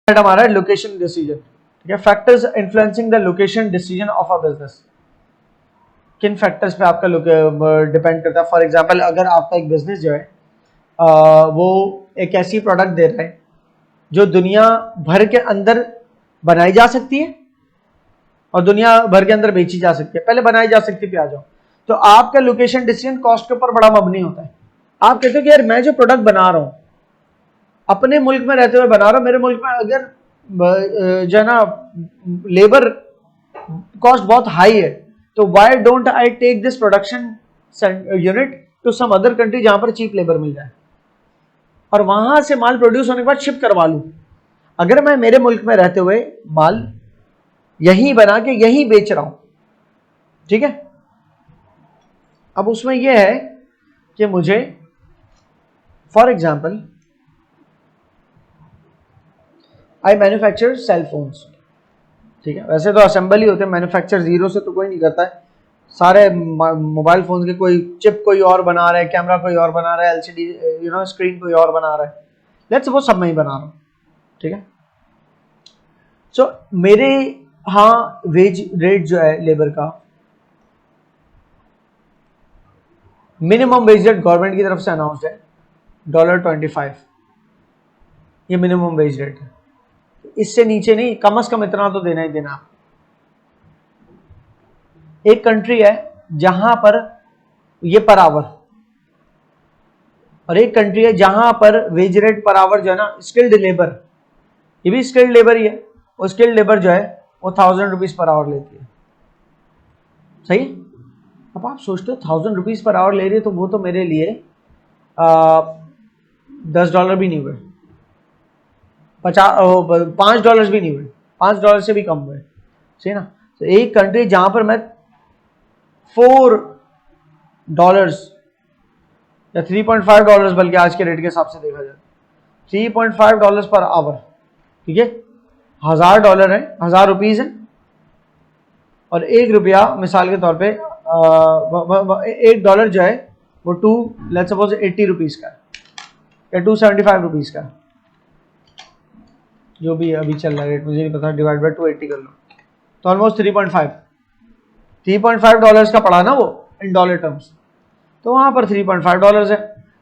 हमारा location decision, ठीक है। Factors influencing the location decision of a business, किन फैक्टर्स पे आपका डिपेंड करता है। फॉर एग्जांपल अगर आपका एक बिजनेस जो है वो एक ऐसी प्रोडक्ट दे रहा है जो दुनिया भर के अंदर बनाई जा सकती है और दुनिया भर के अंदर बेची जा सकती है, पहले बनाई जा सकती पे आ जाओ, तो आपका लोकेशन डिसीजन कॉस्ट के ऊपर बड़ा मबनी होता है। आप कहते हो कि यार मैं जो प्रोडक्ट बना रहा हूं अपने मुल्क में रहते हुए बना रहा हूं, मेरे मुल्क में अगर जो है ना लेबर कॉस्ट बहुत हाई है, तो why don't I take this production unit to some other country जहां पर चीप लेबर मिल जाए और वहां से माल प्रोड्यूस होने के बाद शिप करवा लूं। अगर मैं मेरे मुल्क में रहते हुए माल यहीं बना के यहीं बेच रहा हूं, ठीक है। अब उसमें यह है कि मुझे for example I manufacture cell phones, ठीक है। वैसे तो असेंबल ही होते हैं, मैन्युफैक्चर जीरो से तो कोई नहीं करता है, सारे मोबाइल फोन के कोई चिप कोई और बना रहा है, कैमरा कोई और बना रहा है, एलसीडी स्क्रीन कोई और बना रहा है, लेट्स सपोज सब मैं ही बना रहा हूं, ठीक है। सो मेरे हाँ वेज रेट जो है लेबर का, मिनिमम वेज रेट गवर्नमेंट की तरफ से अनाउंस्ड है $25, ये मिनिमम वेज रेट है, इससे नीचे नहीं, कम से कम इतना तो देना ही देना। एक कंट्री है जहां पर ये पर आवर, और एक कंट्री है जहां पर वेज रेट पर आवर जो है ना स्किल्ड लेबर, ये भी स्किल्ड लेबर ही है, वो स्किल्ड लेबर जो है वो ₹1000 पर आवर लेती है, सही। अब आप सोचते हो ₹1000 पर आवर ले रही है, तो वो तो मेरे लिए $10 भी नहीं हुए, $5 भी नहीं हुए, $5 से भी कम हुए, सही ना। तो एक कंट्री जहां पर मैं $4 या $3.5 बल्कि आज के रेट के हिसाब से देखा जाए $3.5 पर आवर, ठीक है। $1000 है, ₹1000 है, और ₹1 मिसाल के तौर पे $1 जो है वो लेट्स सपोज ₹80 का या ₹275 का, जो भी अभी चल रहा है रेट मुझे नहीं पता, डिवाइड बाय 280 कर लो तो ऑलमोस्ट $3.5 का पड़ा ना वो इन डॉलर टर्म्स, तो वहां पर $3.5 है।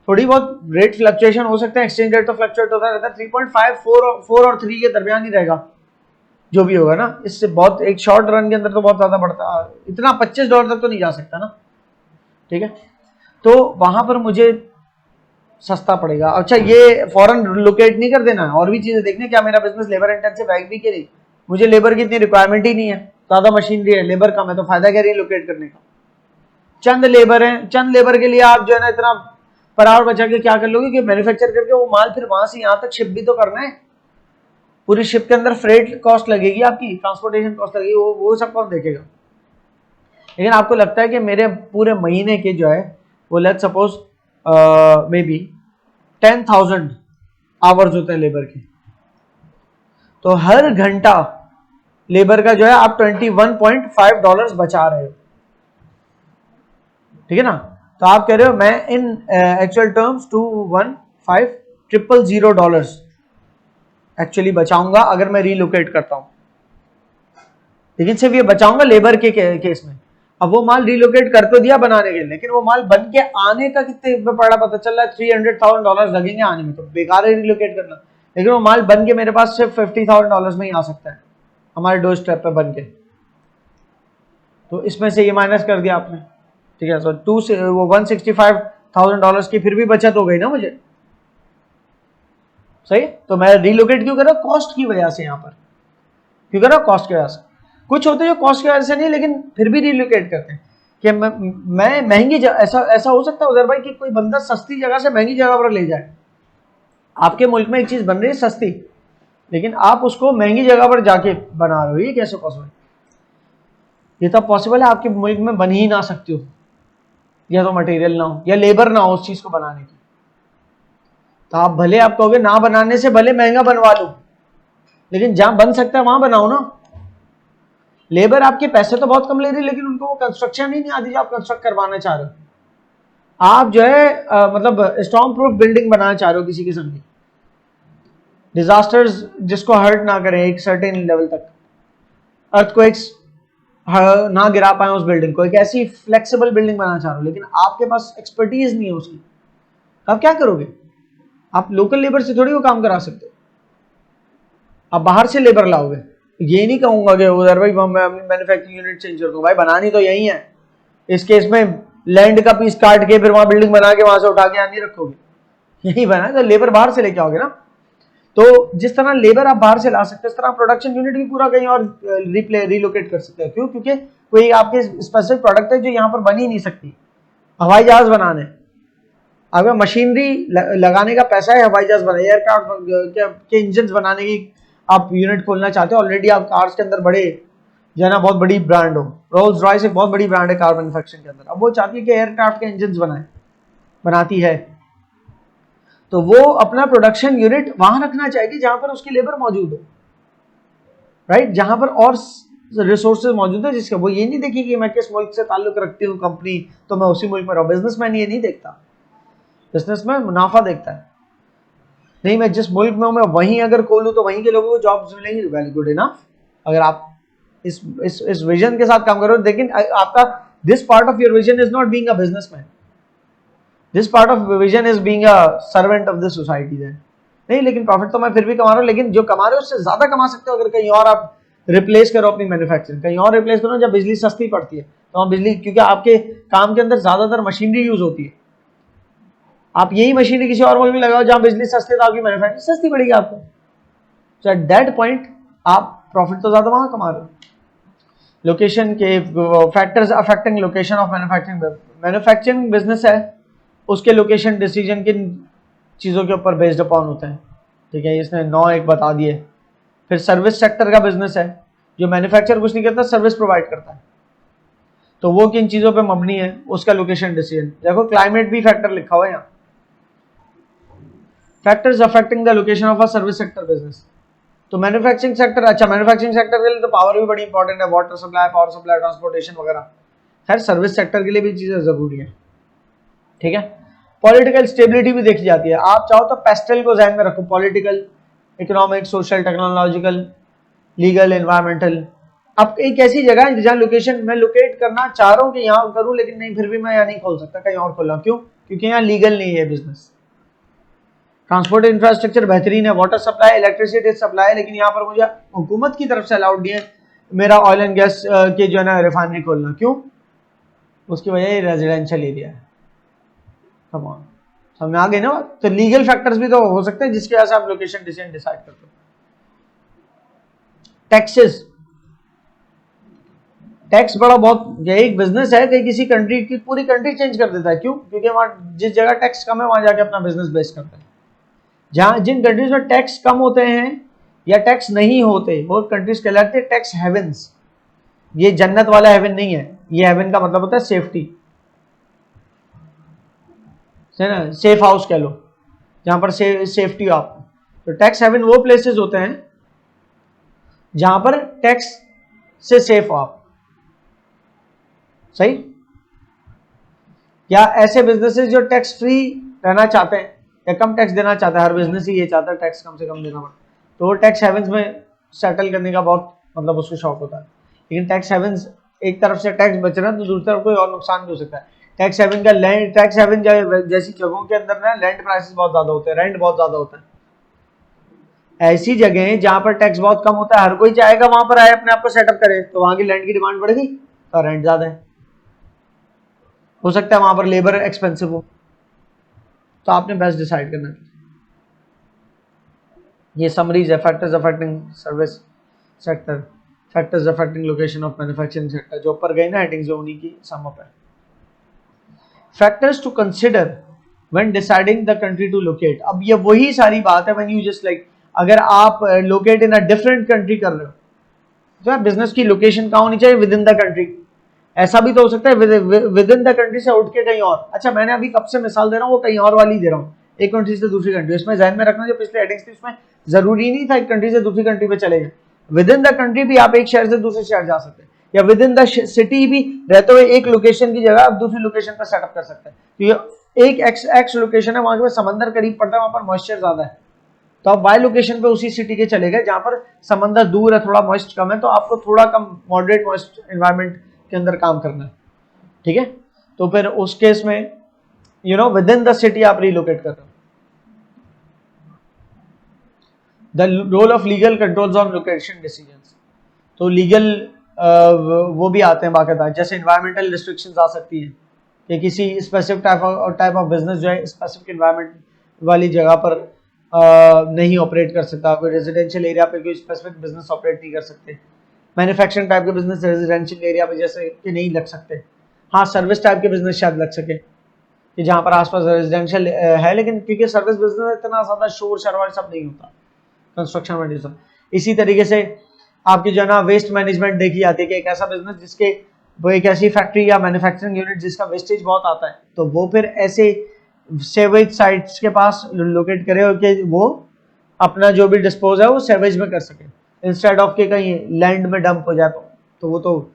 थोड़ी बहुत रेट फ्लक्चुएशन हो सकते हैं, एक्सचेंज रेट तो फ्लक्चुएट होता रहता है, 3.5 4 और 3 के दरमियान ही रहेगा जो भी होगा ना। इससे बहुत एक शॉर्ट रन के अंदर तो बहुत ज्यादा बढ़ता, इतना $25 तक तो नहीं जा सकता ना, ठीक है। तो वहां पर मुझे सस्ता पड़ेगा। अच्छा, ये फॉरेन लोकेट नहीं कर देना है, और भी चीजें देखने, क्या मेरा बिजनेस लेबर इंटेंसिव है भी कि नहीं, मुझे लेबर की इतनी रिक्वायरमेंट ही नहीं है, ज्यादा मशीनरी है, लेबर कम है, तो फायदा क्या रिलोकेट करने का। चंद लेबर है, चंद लेबर के लिए आप जो है ना इतना पर आवर बचा के क्या कर लोगे कि मैन्युफैक्चर करके वो माल फिर वहां से यहां तक शिप भी तो करना है, पूरी शिप के अंदर फ्रेट कॉस्ट लगेगी, आपकी ट्रांसपोर्टेशन कॉस्ट लगेगी, वो सब कौन देखेगा। लेकिन आपको लगता है कि मेरे पूरे महीने के जो है वो let's suppose may be 10,000 hours होते हैं लेबर के, तो हर घंटा लेबर का जो है आप $21.5 बचा रहे हो, ठीक है ना। तो आप कह रहे हो मैं इन एक्चुअल टर्म्स $215,000 एक्चुअली बचाऊंगा अगर मैं रीलोकेट करता हूं, लेकिन सिर्फ ये बचाऊंगा लेबर के केस में। अब वो माल रिलोकेट कर तो दिया बनाने के लिए, लेकिन वो माल बन के आने का कितने में पड़ा पता चल रहा है $300,000 लगेंगे आने में, तो बेकार है रिलोकेट करना। लेकिन वो माल बन के मेरे पास सिर्फ $50,000 में ही आ सकता है हमारे डोर स्टेप पे बन के, तो इसमें से ये माइनस कर दिया आपने, ठीक है। तो वो $165,000 की फिर भी बचत हो गई ना मुझे, सही। तो मैं रिलोकेट क्यों कर रहा हूं, कॉस्ट की वजह से, यहां पर क्यों कर रहा हूं, कॉस्ट की वजह से। कुछ होते हैं जो कॉस्ट की वजह से नहीं, लेकिन फिर भी रिलोकेट करते हैं कि मैं महंगी ऐसा हो सकता है उधर भाई कि कोई बंदा सस्ती जगह से महंगी जगह पर ले जाए। आपके मुल्क में एक चीज बन रही है सस्ती, लेकिन आप उसको महंगी जगह पर जाके बना रहे हो, ये कैसे पॉसिबल। ये तो पॉसिबल है आपके मुल्क में बन ही ना सकती हो, या तो मटेरियल ना हो या लेबर ना हो उस चीज को बनाने की, तो आप भले आप कहोगे ना बनाने से भले महंगा बनवा लो, लेकिन जहां बन सकता है वहां बनाओ ना। लेबर आपके पैसे तो बहुत कम ले रही है, लेकिन उनको वो कंस्ट्रक्शन ही नहीं आती जो आप कंस्ट्रक्ट करवाना चाह रहे हो। आप जो है मतलब स्ट्रॉन्ग प्रूफ बिल्डिंग बनाना चाह रहे हो किसी किस्म की, डिजास्टर्स जिसको हर्ट ना करें एक सर्टेन लेवल तक, अर्थक्वेक्स ना गिरा पाए उस बिल्डिंग को, एक ऐसी फ्लेक्सिबल बिल्डिंग बनाना चाह रहे हो लेकिन आपके पास एक्सपर्टीज नहीं है उसकी, आप क्या करोगे? आप लोकल लेबर से थोड़ी वो काम करा सकते हो, आप बाहर से लेबर लाओगे। ये नहीं कहूंगा कि उधर भाई मैन्युफैक्चरिंग यूनिट चेंज कर दूं, भाई बनानी तो यही है। इस केस में लैंड का पीस काट के फिर वहां बिल्डिंग बना के वहां से उठा के यहाँ नहीं रखोगे, यही बना तो लेबर बाहर से लेके आओगे ना। तो जिस तरह लेबर आप बाहर से ला सकते हैं इस तरह प्रोडक्शन यूनिट भी पूरा कहीं और रिलोकेट कर सकते हैं। क्यों? क्योंकि कोई आपके स्पेसिफिक प्रोडक्ट है जो यहाँ पर बन ही नहीं सकती। हवाई जहाज बनाने, अगर मशीनरी लगाने का पैसा है, हवाई जहाज बनाए, एयरक्राफ्ट के इंजन बनाने की आप यूनिट खोलना चाहते हो, ऑलरेडी आप कार्स के अंदर बड़े जो है ना बहुत बड़ी ब्रांड हो, रोल्स रॉयस एक बहुत बड़ी ब्रांड है कार मैन्युफैक्चरिंग के अंदर, अब वो चाहती है कि एयरक्राफ्ट के इंजन बनाती है, तो वो अपना प्रोडक्शन यूनिट वहां रखना चाहेगी जहां पर उसकी लेबर मौजूद हो, राइट, जहां पर और रिसोर्सेज मौजूद है जिसके, वो ये नहीं देखी कि मैं किस मुल्क से ताल्लुक रखती हूँ कंपनी तो मैं उसी मुल्क में रहूं। बिजनेसमैन ये नहीं देखता, बिजनेसमैन मुनाफा देखता है, नहीं मैं जिस मुल्क में हूं मैं वहीं अगर खोलूं तो वहीं के लोगों को जॉब्स मिलेंगी, वेरी गुड इनफ। अगर आप इस विजन के साथ काम करो, लेकिन आपका this part of your vision is not being a businessman, this part of vision is being a servant of the society. Then नहीं, लेकिन प्रॉफिट तो मैं फिर भी कमा रहा हूं, लेकिन जो कमा रहे हो उससे ज्यादा कमा सकते हो अगर कहीं और आप रिप्लेस करो अपनी मैन्युफैक्चरिंग, कहीं और रिप्लेस करो जब बिजली सस्ती पड़ती है, तो वहां बिजली, क्योंकि आपके काम के अंदर ज्यादातर मशीनरी यूज होती है, आप यही मशीनरी किसी और मुल्क में लगाओ जहां बिजली सस्ती है तो आपकी मैन्युफैक्चरिंग सस्ती पड़ेगी आपको, सो एट दैट पॉइंट आप प्रॉफिट तो ज्यादा वहां कमा रहे हो। लोकेशन के factors affecting location of manufacturing business है, उसके लोकेशन डिसीजन किन चीज़ों के ऊपर बेस्ड अपॉन होते हैं, ठीक है, इसने 9 एक बता दिए। फिर सर्विस सेक्टर का बिजनेस है, जो मैन्युफैक्चर कुछ नहीं करता, सर्विस प्रोवाइड करता है, तो वो किन चीज़ों पे मबनी है, उसका लोकेशन डिसीजन। देखो क्लाइमेट भी फैक्टर लिखा हुआ है यहाँ, factors affecting the location of a service sector business. तो मैन्युफैक्चरिंग सेक्टर, अच्छा मैन्युफैक्चरिंग सेक्टर के लिए तो पावर भी बड़ी इंपॉर्टेंट है, water supply, power supply, transportation वगैरह, खैर सर्विस सेक्टर के लिए भी चीज़ें जरूरी है, ठीक है। पॉलिटिकल स्टेबिलिटी भी देखी जाती है, आप चाहो तो पेस्टल को ध्यान में रखो, political, economic, social, technological, legal, environmental. अब एक ऐसी जगह है जहां लोकेशन मैं लोकेट करना चाह रहा हूं कि यहां करूं, लेकिन नहीं फिर भी मैं यहाँ नहीं खोल सकता, कहीं और खोलना, क्यों? क्योंकि यहाँ लीगल नहीं है बिजनेस। ट्रांसपोर्ट इंफ्रास्ट्रक्चर बेहतरीन है, वाटर सप्लाई, इलेक्ट्रिसिटी सप्लाई, लेकिन यहाँ पर मुझे हुकूमत की तरफ से अलाउड नहीं है मेरा ऑयल एंड गैस के जो है ना रिफाइनरी खोलना, क्यों? उसकी वजह रेजिडेंशियल एरिया है। समझ में आ गई ना? तो लीगल फैक्टर्स भी तो हो सकते हैं जिसकी वजह से आप लोकेशन डिसीजन डिसाइड करते हो। टैक्सेस, टैक्स बड़ा बहुत एक बिजनेस है कि किसी कंट्री की पूरी कंट्री चेंज कर देता है, क्यों? क्योंकि वहां जिस जगह टैक्स कम है वहां जाके अपना बिजनेस बेस करते हैं। जहां जिन कंट्रीज में टैक्स कम होते हैं या टैक्स नहीं होते वो कंट्रीज कहलाते हैं टैक्स हेवन्स। ये जन्नत वाला हेवन नहीं है, ये हेवन का मतलब होता है सेफ्टी, है ना, सेफ हाउस कह लो, जहां पर सेफ्टी हो आपको। तो टैक्स हेवन वो प्लेसेस होते हैं जहां पर टैक्स से सेफ हो आप, सही। या ऐसे बिजनेसेस जो टैक्स फ्री रहना चाहते हैं या कम टैक्स देना चाहता है, हर बिजनेस ही ये चाहता है टैक्स कम से कम देना पड़े, तो वो टैक्स हेवन्स में सेटल करने का बहुत मतलब उसको शौक होता है। लेकिन टैक्स हेवन्स एक तरफ से टैक्स बच रहा है तो दूसरी तरफ कोई और नुकसान भी हो सकता है। टैक्स हेवन का लैंड, टैक्स हेवन जैसी जगहों के अंदर ना लैंड प्राइसेस बहुत ज्यादा होते हैं, रेंट बहुत ज्यादा होता है। ऐसी जगह जहां पर टैक्स बहुत कम होता है, हर कोई चाहेगा वहां पर आए अपने आप को सेटअप करे, तो वहां की लैंड की डिमांड बढ़ेगी तो रेंट ज्यादा है, हो सकता है वहां पर लेबर एक्सपेंसिव हो, तो आपने बेस्ट डिसाइड करना चाहिए। ये समरीज है, factors affecting service sector, factors affecting location of manufacturing sector, जो ऊपर गई ना हेडिंग जो उन्हीं की सम अप है। Factors to consider when deciding the country to locate, अब ये वही सारी बात है व्हेन यू जस्ट लाइक, अगर आप locate in a different country कर रहे हो तो बिजनेस की लोकेशन कहाँ होनी चाहिए? With in the country. ऐसा भी तो हो सकता है विद इन द कंट्री से उठ के कहीं और। अच्छा मैंने अभी कब से मिसाल दे रहा हूँ वो कहीं और वाली दे रहा हूँ, एक कंट्री से दूसरी कंट्री। इसमें ध्यान में रखना जो पिछले हेडिंग्स थी उसमें जरूरी नहीं था एक कंट्री से दूसरी कंट्री पे चले गए, विद इन द कंट्री भी आप एक शहर से दूसरे शहर जा सकते हैं, या विद इन द सिटी भी रहते हुए एक लोकेशन की जगह आप दूसरी लोकेशन पर सेटअप कर सकते हैं। तो ये एक एक्स लोकेशन है, वहां पे समंदर करीब पड़ता है, वहां पर मॉइस्चर ज्यादा है, तो आप वाई लोकेशन पे उसी सिटी के चले गए जहां पर समंदर दूर है, थोड़ा मॉइस्ट कम है, तो आपको थोड़ा कम मॉडरेट मॉइस्ट एनवायरनमेंट के अंदर काम करना है, ठीक है। तो फिर उस केस में विद इन द सिटी आप रिलोकेट कर रहे हो। The role of legal controls on location decisions, तो लीगल वो भी आते हैं बाकायदा, जैसे इन्वायरमेंटल रिस्ट्रिक्शंस आ सकती है कि किसी स्पेसिफिक टाइप ऑफ बिजनेस जो है स्पेसिफिक इन्वायरमेंट वाली जगह पर नहीं ऑपरेट कर सकता, कोई रेजिडेंशियल एरिया पे कोई स्पेसिफिक बिजनेस ऑपरेट नहीं कर सकते, मैन्युफैक्चरिंग टाइप के बिजनेस रेजिडेंशियल एरिया पे जैसे कि नहीं लग सकते। हाँ, सर्विस टाइप के बिजनेस शायद लग सके कि जहाँ पर आसपास रेजिडेंशियल है, लेकिन क्योंकि सर्विस बिजनेस इतना ज़्यादा शोर शराबा सब नहीं होता कंस्ट्रक्शन में सब। इसी तरीके से आपकी जो है ना वेस्ट मैनेजमेंट देखी जाती है कि एक ऐसा बिजनेस जिसके वो एक ऐसी फैक्ट्री या मैन्युफैक्चरिंग यूनिट जिसका वेस्टेज बहुत आता है, तो वो फिर ऐसे सेवेज साइट्स के पास लोकेट करे और कि वो अपना जो भी डिस्पोज है वो सेवेज में कर सके, इंस्टेड ऑफ के कहीं लैंड में डंप हो जाए, तो वो तो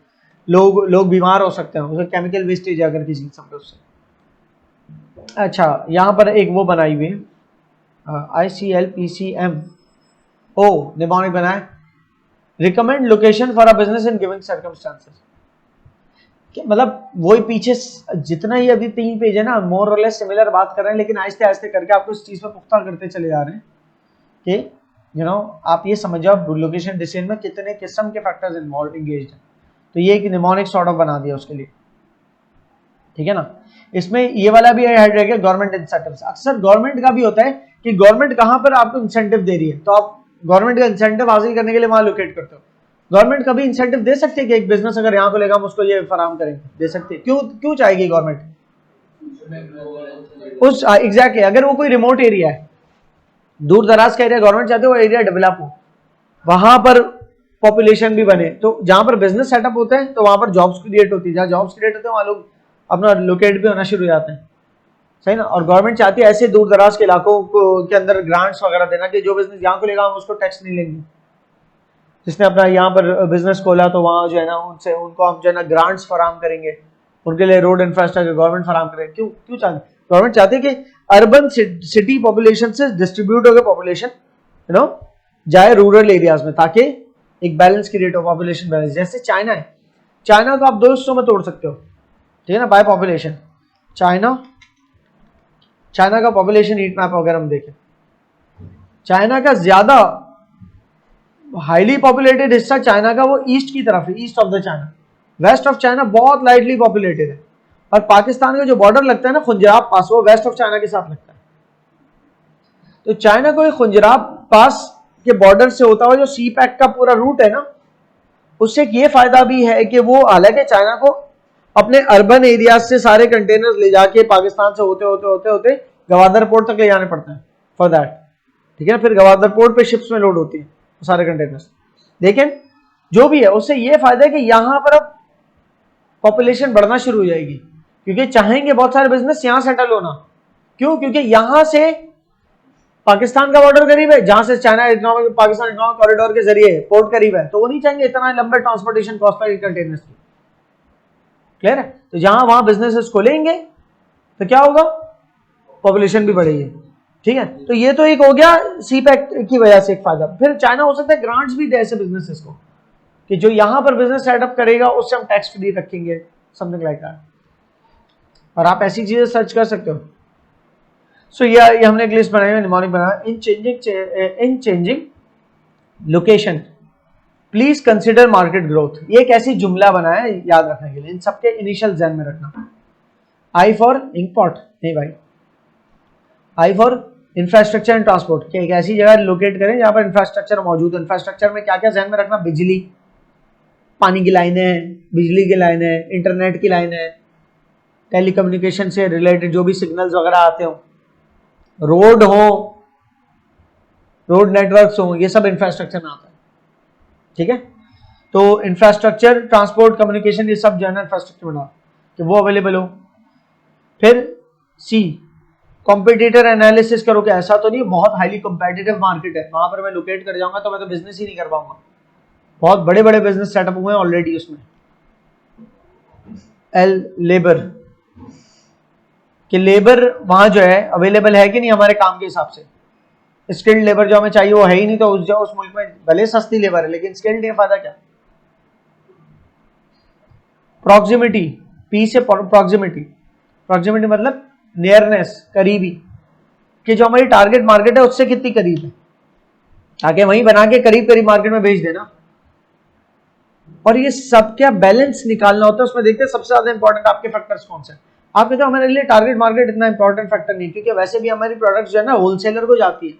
लोग बीमार हो सकते हैं, उसका केमिकल वेस्टेज अगर किसी किस्म का उससे। अच्छा, यहाँ पर एक वो बनाई हुई ICLPCM निमोनिक बनाए, recommend location for a business in giving circumstances. मतलब वही पीछे जितना ही अभी 3 पेज है ना, मोर और लेस सिमिलर बात कर रहे हैं, लेकिन आहिस्ते आहिस्ते करके आपको इस चीज पर पुख्ता करते चले जा रहे हैं कि आप ये समझ जाओ लोकेशन डिसीजन में कितने किस्म के फैक्टर्स इन्वॉल्व इंगेज्ड हैं। तो ये एक निमोनिक सॉर्ट ऑफ बना दिया उसके लिए, ठीक है ना। इसमें ये वाला भी ऐड रहेगा गवर्नमेंट इंसेंटिव्स। अक्सर गवर्नमेंट का भी होता है कि गवर्नमेंट कहां पर आपको इंसेंटिव दे रही है, तो आप गवर्नमेंट का इंसेंटिव हासिल करने के लिए वहां लोकेट करते हो। गवर्नमेट कभी इंसेंटिव दे सकती है कि एक बिजनेस अगर यहाँ को लेगा हम उसको ये फराहम करेंगे, दे सकती है। क्यों चाहेगी गवर्नमेंट उस एग्जैक्टली अगर वो कोई रिमोट एरिया है, दूर दराज का एरिया, गवर्नमेंट चाहते हो वो एरिया डेवलप हो, वहां पर पॉपुलेशन भी बने, तो जहां पर बिजनेस सेटअप होते हैं तो वहां पर जॉब्स क्रिएट होती है, जहां जॉब्स क्रिएट होते हैं वहां लोग अपना लोकेट भी होना शुरू हो जाते हैं, सही ना। और गवर्नमेंट चाहती है ऐसे दूर दराज के इलाकों के अंदर ग्रांट्स वगैरह देना कि जो बिजनेस यहाँ को लेगा हम उसको टैक्स नहीं लेंगे, जिसने अपना यहाँ पर बिजनेस खोला तो वहाँ जो है ना उनको हम जो है ना ग्रांट्स फराहम करेंगे, उनके लिए रोड इंफ्रास्ट्रक्चर गवर्नमेंट फराहम करेंगे। क्यों चाहते गवर्नमेंट चाहती है कि अर्बन सिटी पॉपुलेशन से डिस्ट्रीब्यूट होकर पॉपुलेशन जाए रूरल एरियाज में, ताकि एक बैलेंस क्रिएट हो, पॉपुलेशन बैलेंस। जैसे चाइना है, चाइना को आप 2 हिस्सों में तोड़ सकते हो, ठीक है ना, बाय पॉपुलेशन। चाइना का पॉपुलेशन हीट मैप अगर हम देखें, चाइना का ज्यादा हाईली पॉपुलेटेड हिस्सा चाइना का वो ईस्ट की तरफ है, east of the China. West of China बहुत लाइटली पॉपुलेटेड है, और पाकिस्तान का जो बॉर्डर लगता है ना खुंजराब पास, वो वेस्ट ऑफ चाइना के साथ लगता है। तो चाइना को खुंजराब पास के बॉर्डर से होता हुआ जो सी पैक का पूरा रूट है ना, उससे ये फायदा भी है कि वो हालांकि चाइना को अपने अर्बन एरिया से सारे कंटेनर्स ले जाके पाकिस्तान से होते होते होते होते गवादर पोर्ट तक ले जाने पड़ते हैं फॉर दैट, ठीक है ना। फिर गवादर पोर्ट पे शिप्स में लोड होती है सारे कंटेनर्स। लेकिन जो भी है उससे ये फायदा है कि यहां पर अब पॉपुलेशन बढ़ना शुरू हो जाएगी, क्योंकि चाहेंगे बहुत सारे बिजनेस यहां सेटल होना। क्यों? क्योंकि यहां से पाकिस्तान का बॉर्डर करीब है, जहां से China economic Pakistan economic corridor के जरिए पोर्ट करीब है, तो वो नहीं चाहेंगे इतना लंबे ट्रांसपोर्टेशन कॉस्ट लगे कंटेनर्स की। क्लियर है? तो जहां वहां बिजनेसेस खोलेंगे तो क्या होगा, पॉपुलेशन भी बढ़ेगी, ठीक है। तो ये तो एक हो गया सी पैक की वजह से एक फायदा। फिर चाइना हो सकता है ग्रांट्स भी दे ऐसे बिजनेसेस को कि जो यहां पर बिजनेस सेटअप करेगा उससे हम टैक्स फ्री रखेंगे, समथिंग लाइक दैट। और आप ऐसी चीजें सर्च कर सकते हो। सो ये हमने एक लिस्ट बनाई है, निमोनिक बनाया। इन changing location please consider market growth. ये एक ऐसी जुमला बनाया है याद रखने के लिए, इन सबके इनिशियल ध्यान में रखना। आई फॉर इंकपॉट नहीं भाई, I for infrastructure and transport, कि एक ऐसी जगह लोकेट करें जहां पर इंफ्रास्ट्रक्चर मौजूद है। इंफ्रास्ट्रक्चर में क्या क्या ध्यान में रखना, बिजली, पानी की लाइनें, बिजली की लाइनें, इंटरनेट की लाइनें, टेलीकम्युनिकेशन से रिलेटेड जो भी सिग्नल्स वगैरह आते हो, रोड हो, रोड नेटवर्क्स हो, ये सब इंफ्रास्ट्रक्चर में आता है, ठीक है। तो इंफ्रास्ट्रक्चर, ट्रांसपोर्ट, कम्युनिकेशन, ये सब जो है ना इंफ्रास्ट्रक्चर बना कि वो अवेलेबल हो। फिर सी कॉम्पिटिटर एनालिसिस करो कि ऐसा तो नहीं बहुत हाईली कॉम्पिटिटिव मार्केट है, वहां पर मैं लोकेट कर जाऊंगा तो मैं तो बिजनेस ही नहीं कर पाऊंगा। बहुत बड़े बड़े बिजनेस सेटअप हुए हैं ऑलरेडी उसमें। लेबर कि लेबर वहां जो है अवेलेबल है कि नहीं हमारे काम के हिसाब से, स्किल्ड लेबर जो हमें चाहिए वो है ही नहीं, तो उस मुल्क में भले सस्ती लेबर है लेकिन स्किल्ड नहीं, फायदा क्या। प्रॉक्सिमिटी, पी से प्रॉक्सिमिटी, प्रॉक्सिमिटी मतलब नियरनेस, करीबी, कि जो हमारी टारगेट मार्केट है उससे कितनी करीब है, आगे वहीं बना के करीब करीब मार्केट में भेज देना। और ये सब क्या बैलेंस निकालना होता है, उसमें देखते हैं सबसे ज्यादा इंपॉर्टेंट आपके फैक्टर्स कौन से हैं। आप कहते हो हमारे लिए टारगेट मार्केट इतना इंपॉर्टेंट फैक्टर नहीं, क्योंकि वैसे भी हमारी प्रोडक्ट्स जो है ना होलसेलर को जाती है,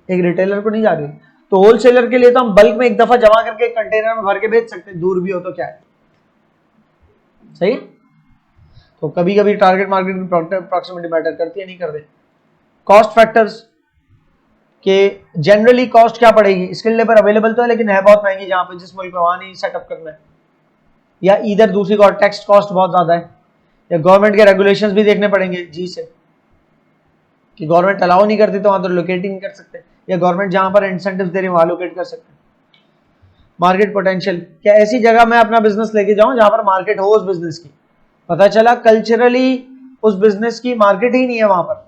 एक रिटेलर को नहीं जा रही। तो होलसेलर के लिए तो हम बल्क में एक दफा जमा करके एक कंटेनर में भर के बेच सकते हैं, दूर भी हो तो क्या है, सही। तो कभी कभी टारगेट मार्केट की प्रॉक्सिमिटी मैटर करती है, नहीं करते। कॉस्ट फैक्टर्स कि जनरली कॉस्ट क्या पड़ेगी, स्किल्ड लेबर अवेलेबल तो है लेकिन है बहुत महंगी, जहां पे जिस मुल्क में वहां नहीं सेटअप करना है, या इधर दूसरी टैक्स कॉस्ट बहुत ज्यादा है, या गवर्नमेंट के रेगुलेशंस भी देखने पड़ेंगे जी से, कि गवर्नमेंट अलाउ नहीं करती तो वहां तो लोकेट ही नहीं कर सकते, या गवर्नमेंट जहां पर इंसेंटिव्स दे रही है वहां लोकेट कर सकते हैं। मार्केट पोटेंशियल, क्या ऐसी जगह मैं अपना बिजनेस लेके जाऊं जहां पर मार्केट हो उस बिजनेस की, पता चला कल्चरली उस बिजनेस की मार्केट ही नहीं है वहां पर,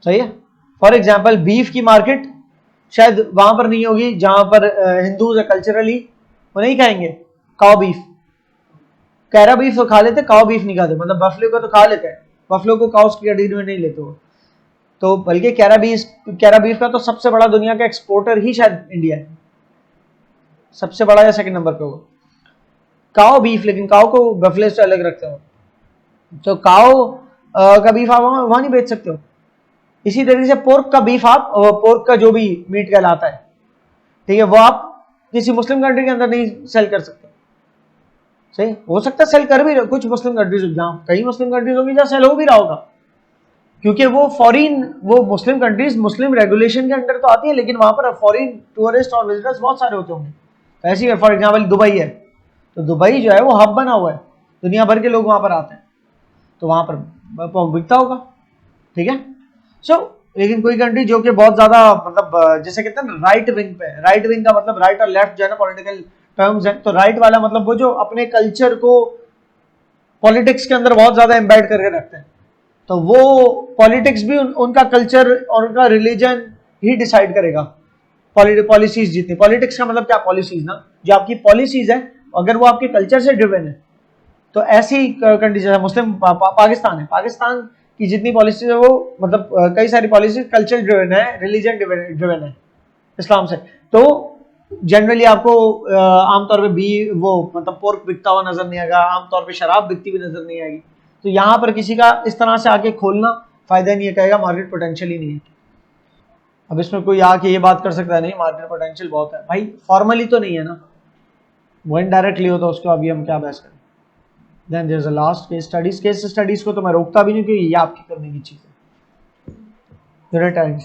सही है। फॉर एग्जाम्पल बीफ की मार्केट शायद वहां पर नहीं होगी जहां पर हिंदूज है कल्चरली, वो नहीं खाएंगे काउ बीफ, कैरा बीफ तो खा लेते, काउ बीफ नहीं खाते, मतलब बफलो को तो खा लेते हैं, बफलो को काउस की कैटेगरी में नहीं लेते वो तो, बल्कि कैरा बीफ का तो सबसे बड़ा दुनिया का एक्सपोर्टर ही शायद इंडिया है, सबसे बड़ा या सेकंड नंबर पे होगा काउ बीफ, लेकिन काउ को बफले से अलग रखते हो, तो काउ का बीफ आप वहां नहीं बेच सकते हो। इसी तरीके से पोर्क का बीफ, आप पोर्क का जो भी मीट कहलाता है, ठीक है, वो आप किसी मुस्लिम कंट्री के अंदर नहीं सेल कर सकते, सही। हो सकता है सेल कर भी रहे कुछ मुस्लिम कंट्रीज, जहां कई मुस्लिम कंट्रीज होगी जहां सेल हो भी रहा होगा, क्योंकि वो फॉरेन, वो मुस्लिम कंट्रीज मुस्लिम रेगुलेशन के अंडर तो आती है, लेकिन वहां पर फॉरेन टूरिस्ट और विजिटर्स बहुत सारे होते होंगे। तो ऐसी फॉर एग्जाम्पल दुबई है, तो दुबई जो है वो हब बना हुआ है, दुनिया भर के लोग वहां पर आते हैं, तो वहां पर बिकता होगा, ठीक है। सो लेकिन कोई कंट्री जो कि बहुत ज्यादा मतलब जैसे कहते हैं ना राइट विंग पे, राइट विंग का मतलब राइट और लेफ्ट जो है ना पॉलिटिकल टर्म्स है, तो राइट वाला मतलब वो जो अपने कल्चर को पॉलिटिक्स के अंदर बहुत ज्यादा एम्बेड करके रखते हैं, तो वो पॉलिटिक्स भी उनका कल्चर और उनका रिलीजन ही डिसाइड करेगा पॉलिसीज जितनी। पॉलिटिक्स का मतलब क्या, पॉलिसीज ना, जो आपकी पॉलिसीज है अगर वो आपके कल्चर से ड्रिवन है, तो ऐसी कंट्री जैसे मुस्लिम पाकिस्तान है, पाकिस्तान की जितनी पॉलिसीज है वो मतलब कई सारी पॉलिसीज कल्चर ड्रिवन है, रिलीजन ड्रिवन है इस्लाम से। तो जनरली आपको आमतौर पे भी वो मतलब पोर्क बिकता हुआ नजर नहीं आएगा, आमतौर पे शराब बिकती हुई नजर नहीं आएगी, तो यहाँ पर किसी का इस तरह से आके खोलना फायदा नहीं है, कहेगा मार्केट पोटेंशियल ही नहीं है। अब इसमें कोई आके ये बात कर सकता है नहीं मार्केट पोटेंशियल बहुत है, भाई फॉर्मली तो नहीं है ना, वो इनडायरेक्टली हो, तो उसको अभी हम क्या बहस करें। Then there is a last case studies, case studies को तो मैं रोकता भी नहीं क्योंकि ये आपकी करने की चीज है।